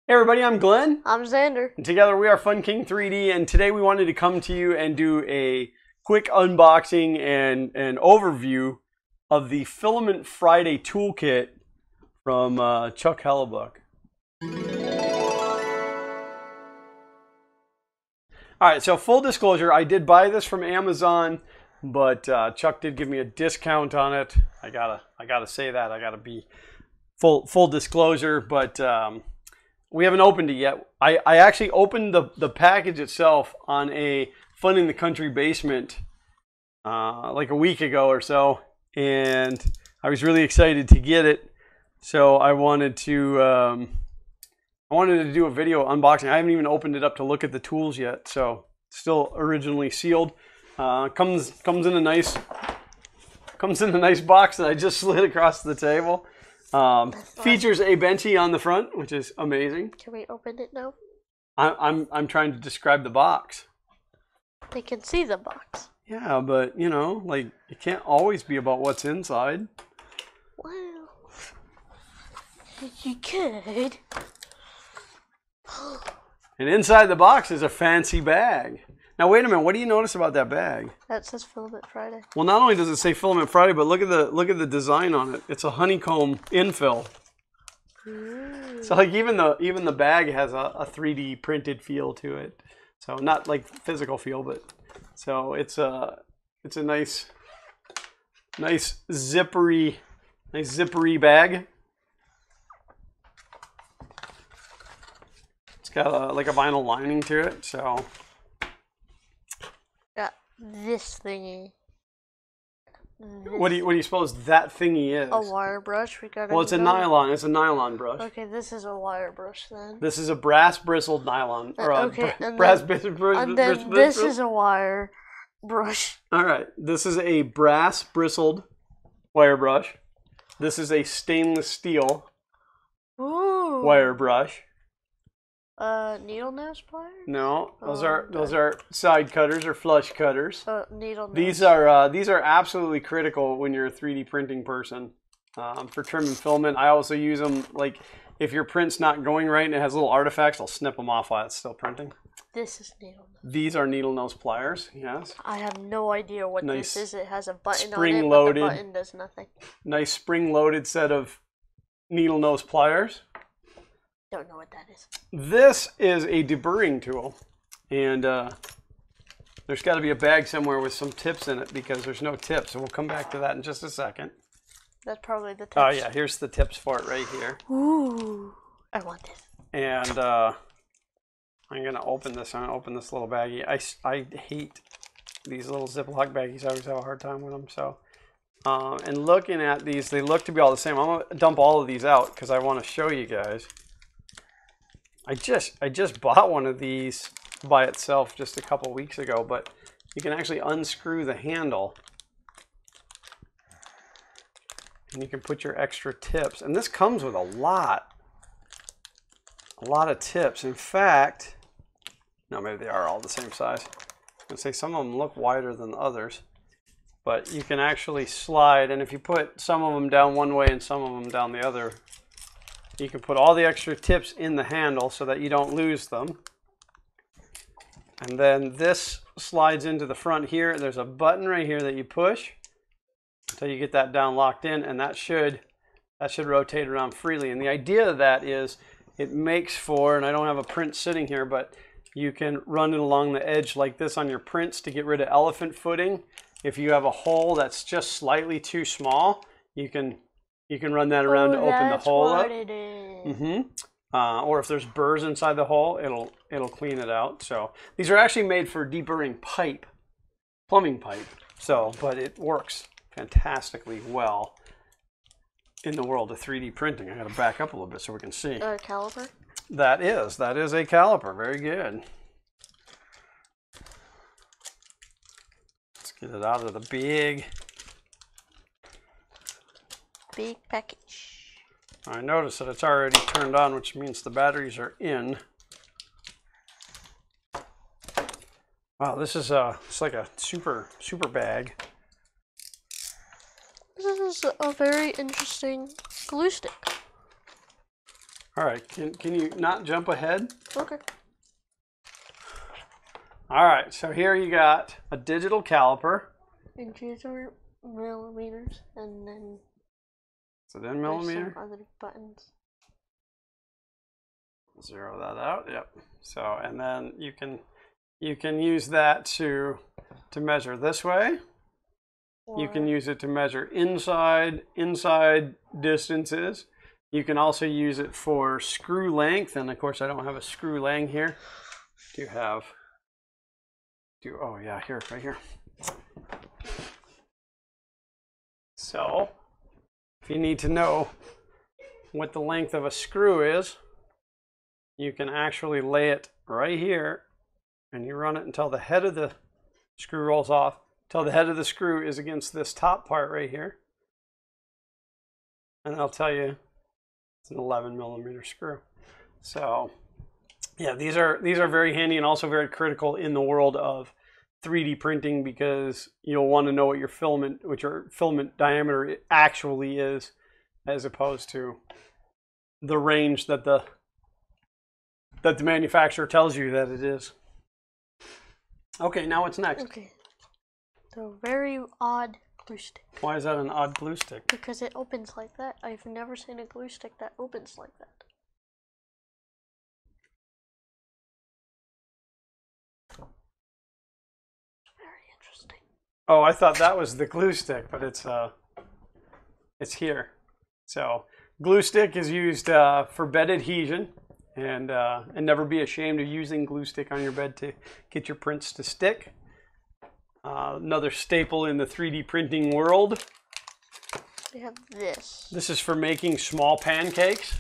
Hey everybody, I'm Glenn. I'm Xander. And together we are Fun King 3D, and today we wanted to come to you and do a quick unboxing and an overview of the Filament Friday toolkit from Chuck Hellebuyck. Alright, so full disclosure, I did buy this from Amazon, but Chuck did give me a discount on it. I gotta say that. I gotta be full disclosure, but we haven't opened it yet. I actually opened the package itself on a Fun in the Country basement like a week ago or so, and I was really excited to get it. So I wanted to do a video unboxing. I haven't even opened it up to look at the tools yet, so it's still originally sealed. Comes in a nice box that I just slid across the table. Features a benchy on the front, which is amazing. Can we open it now? I'm trying to describe the box. They can see the box. Yeah, but you know, like, it can't always be about what's inside. Well, you could. And inside the box is a fancy bag. Now wait a minute, what do you notice about that bag? That says Filament Friday. Well, not only does it say Filament Friday, but look at the design on it. It's a honeycomb infill. Ooh. So like even the bag has a 3D printed feel to it. So not like physical feel, but so it's a nice zippery bag. It's got like a vinyl lining to it, so. Got this thingy. What do you suppose that thingy is? A wire brush. Well, it's a nylon. It's a nylon brush. Okay, this is a wire brush then. This is a brass bristled nylon. Or okay, this is a wire brush. All right, this is a brass bristled wire brush. This is a stainless steel wire brush. Needle nose pliers? No, those are side cutters or flush cutters. Needle nose. These are absolutely critical when you're a 3D printing person for trimming filament. I also use them, like, if your print's not going right and it has little artifacts, I'll snip them off while it's still printing. This is needle nose. These are needle nose pliers. Yes. I have no idea what this is. It has a button on it, spring but loaded. the button does nothing. Nice spring-loaded set of needle nose pliers. Don't know what that is. This is a deburring tool, and there's got to be a bag somewhere with some tips in it because there's no tips, so we'll come back to that in just a second. That's probably the tips. Oh yeah, here's the tips for it right here. Ooh, I want this. And I'm gonna open this. I'm gonna open this little baggie. I hate these little Ziploc baggies. I always have a hard time with them. So, and looking at these, they look to be all the same. I'm gonna dump all of these out because I want to show you guys. I just bought one of these by itself just a couple weeks ago, but you can actually unscrew the handle and you can put your extra tips. And this comes with a lot of tips. In fact, no, maybe they are all the same size. I'm gonna say some of them look wider than others, but you can actually slide, and if you put some of them down one way and some of them down the other, you can put all the extra tips in the handle so that you don't lose them. And then this slides into the front here. There's a button right here that you push until you get that down locked in, and that should rotate around freely. And the idea of that is it makes for, and I don't have a print sitting here, but you can run it along the edge like this on your prints to get rid of elephant footing. If you have a hole that's just slightly too small, you can run that around to open the hole up. Or if there's burrs inside the hole, it'll clean it out. So these are actually made for deburring pipe, plumbing pipe. So, but it works fantastically well in the world of 3D printing. I got to back up a little bit so we can see. Caliper? That is a caliper. Very good. Let's get it out of the big package. I notice that it's already turned on, which means the batteries are in. Wow, this is it's like a super bag. This is a very interesting glue stick. All right, can you not jump ahead? Okay. All right, so here you got a digital caliper. Inches or millimeters, and then So then millimeter. some other buttons. Zero that out. Yep. So and then you can use that to measure this way. You can use it to measure inside distances. You can also use it for screw length, and of course I don't have a screw length here. Oh yeah, here, right here. So if you need to know what the length of a screw is, you can actually lay it right here, and you run it until the head of the screw rolls off, until the head of the screw is against this top part right here. And I'll tell you it's an 11 millimeter screw. So yeah, these are very handy and also very critical in the world of 3D printing, because you'll want to know what your filament diameter actually is, as opposed to the range that the manufacturer tells you that it is. Okay, now what's next? Okay. The very odd glue stick. Why is that an odd glue stick? Because it opens like that. I've never seen a glue stick that opens like that. Very interesting. Oh, I thought that was the glue stick, but it's here. So glue stick is used for bed adhesion, and never be ashamed of using glue stick on your bed to get your prints to stick. Another staple in the 3D printing world. We have this. This is for making small pancakes.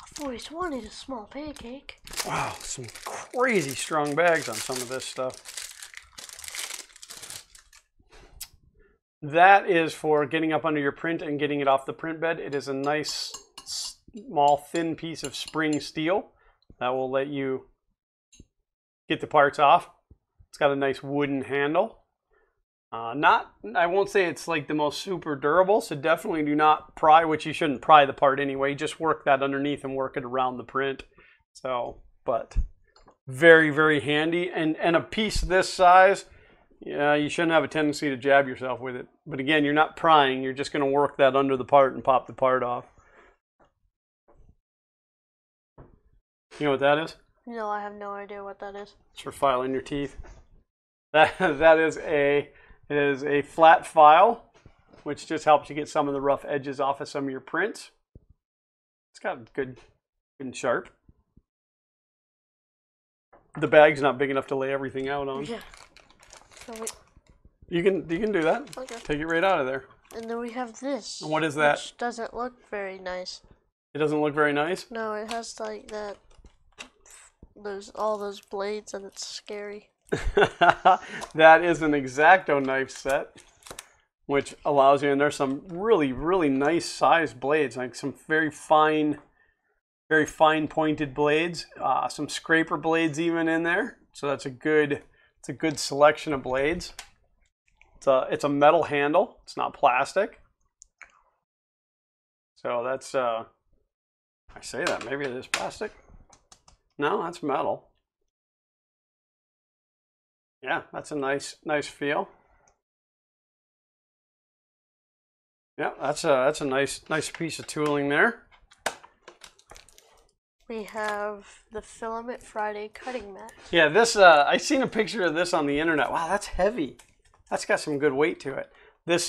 I've always wanted a small pancake. Wow, some crazy strong bags on some of this stuff. That is for getting up under your print and getting it off the print bed. It is a nice, small, thin piece of spring steel that will let you get the parts off. It's got a nice wooden handle. I won't say it's like the most super durable, so definitely do not pry, which you shouldn't pry the part anyway. Just work that underneath and work it around the print. So, but very, very handy. And a piece this size, yeah, you shouldn't have a tendency to jab yourself with it. But again, you're not prying. You're just going to work that under the part and pop the part off. You know what that is? No, I have no idea what that is. It's for filing your teeth. That is a flat file, which just helps you get some of the rough edges off of some of your prints. It's got good and sharp. The bag's not big enough to lay everything out on. Yeah. So You can do that. Okay. Take it right out of there. And then we have this. And what is that? Which doesn't look very nice. It doesn't look very nice? No, it has like that. All those blades, and it's scary. That is an X-Acto knife set, which allows you, and there's some really, really nice sized blades, like some very fine pointed blades, some scraper blades even in there. So it's a good selection of blades. It's a metal handle. It's not plastic. So that's I say that, maybe it is plastic. No, that's metal. Yeah, that's a nice feel. Yeah, that's a nice piece of tooling there. We have the Filament Friday cutting mat. Yeah, this I seen a picture of this on the internet. Wow, that's heavy. That's got some good weight to it. This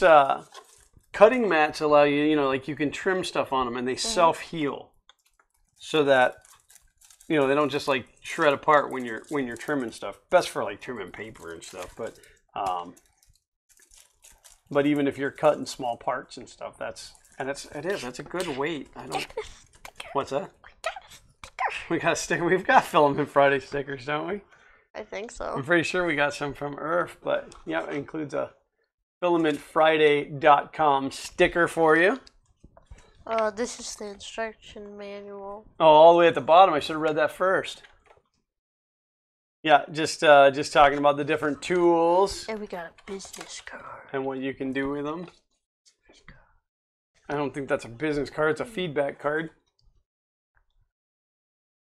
cutting mats allow you, like you can trim stuff on them, and they self-heal, so that they don't just like shred apart when you're trimming stuff. Best for like trimming paper and stuff, but even if you're cutting small parts and stuff, that's a good weight. What's that? We got we've got Filament Friday stickers, don't we? I think so. I'm pretty sure we got some from Earth, but yeah, it includes a filamentfriday.com sticker for you. This is the instruction manual. Oh, all the way at the bottom. I should have read that first. Yeah, just talking about the different tools. And we got a business card. And what you can do with them. I don't think that's a business card. It's a feedback card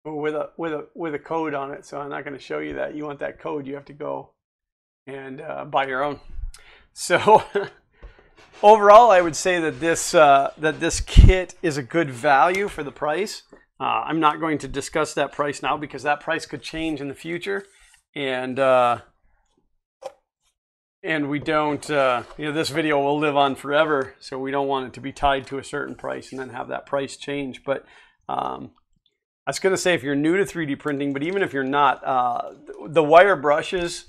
with a code on it. So I'm not going to show you that. You want that code, you have to go and buy your own. So overall, I would say that this kit is a good value for the price. I'm not going to discuss that price now because that price could change in the future, and we don't. This video will live on forever, so we don't want it to be tied to a certain price and then have that price change. But I was going to say, if you're new to 3D printing, but even if you're not, the wire brushes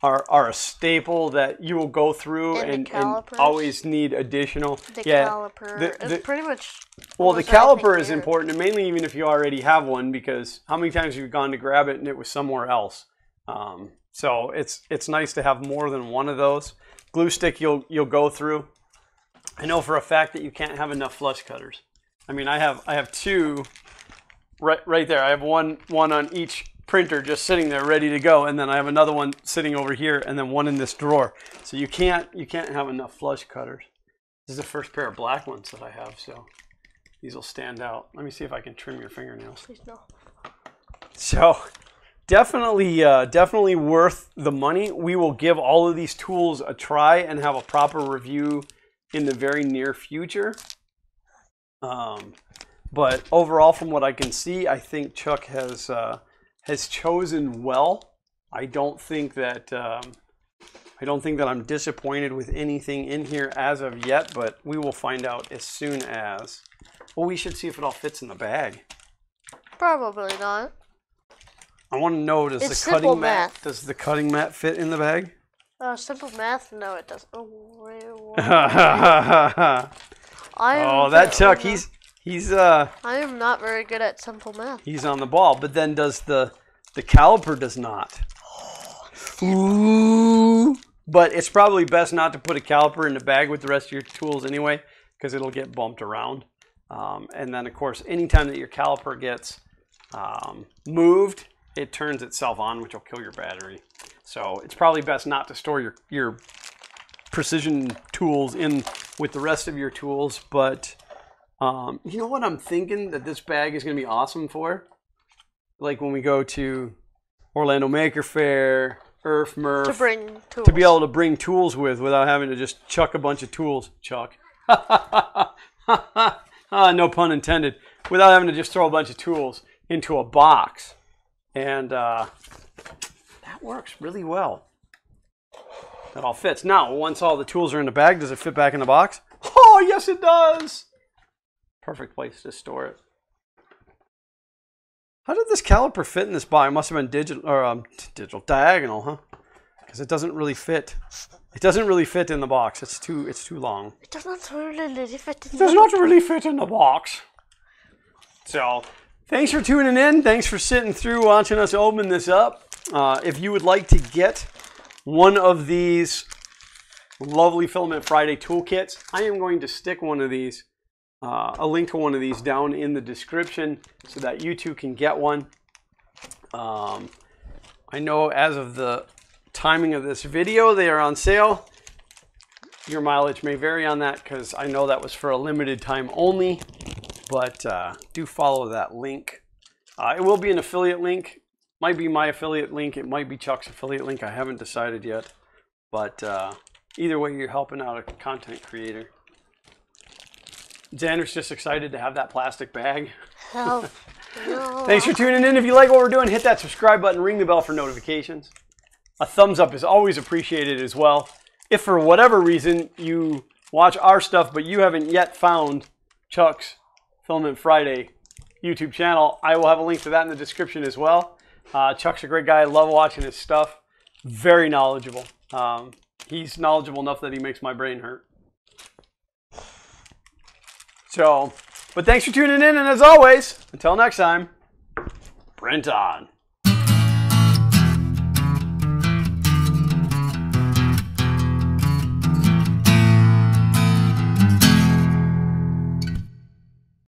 are a staple that you will go through and always need additional. The caliper is pretty much. Well, the caliper is important, and mainly even if you already have one, because how many times have you gone to grab it and it was somewhere else? So it's nice to have more than one of those. Glue stick you'll go through. I know for a fact that you can't have enough flush cutters. I mean, I have two right there. I have one on each printer just sitting there ready to go, and then I have another one sitting over here, and then one in this drawer. So you can't have enough flush cutters. This is the first pair of black ones that I have, so these will stand out. Let me see if I can trim your fingernails. Please no. So definitely worth the money. We will give all of these tools a try and have a proper review in the very near future. But overall, from what I can see, I think Chuck has chosen well. I don't think that I'm disappointed with anything in here as of yet, but we will find out as soon as. Well, we should see if it all fits in the bag. Probably not. I want to know, does the cutting mat fit in the bag? Simple math? No, it doesn't. Oh, that Chuck, he's I am not very good at simple math. He's on the ball, but then does the caliper does not. Ooh. But it's probably best not to put a caliper in the bag with the rest of your tools anyway, because it'll get bumped around. And then, of course, anytime that your caliper gets moved, it turns itself on, which will kill your battery. So it's probably best not to store your precision tools in with the rest of your tools. But you know what I'm thinking that this bag is going to be awesome for? Like when we go to Orlando Maker Faire, Earth Murph, to bring tools. To be able to bring tools without having to just chuck a bunch of tools. Chuck. No pun intended. Without having to just throw a bunch of tools into a box. And that works really well. That all fits. Now, once all the tools are in the bag, does it fit back in the box? Oh, yes it does. Perfect place to store it. How did this caliper fit in this box? It must have been diagonal, huh? Because it doesn't really fit. It doesn't really fit in the box. It's too long. It does not really fit in It does not really fit in the box. So, thanks for tuning in. Thanks for sitting through watching us open this up. If you would like to get one of these lovely Filament Friday toolkits, I am going to stick one of these, a link to one of these down in the description so that you too can get one. I know as of the timing of this video, they are on sale. Your mileage may vary on that because I know that was for a limited time only. But do follow that link. It will be an affiliate link. Might be my affiliate link. It might be Chuck's affiliate link. I haven't decided yet. But either way, you're helping out a content creator. Xander's just excited to have that plastic bag. Help. No. Thanks for tuning in. If you like what we're doing, hit that subscribe button. Ring the bell for notifications. A thumbs up is always appreciated as well. If for whatever reason you watch our stuff, but you haven't yet found Chuck's Filament Friday YouTube channel, I will have a link to that in the description as well. Chuck's a great guy. I love watching his stuff. Very knowledgeable. He's knowledgeable enough that he makes my brain hurt. So, but thanks for tuning in, and as always, until next time, print on.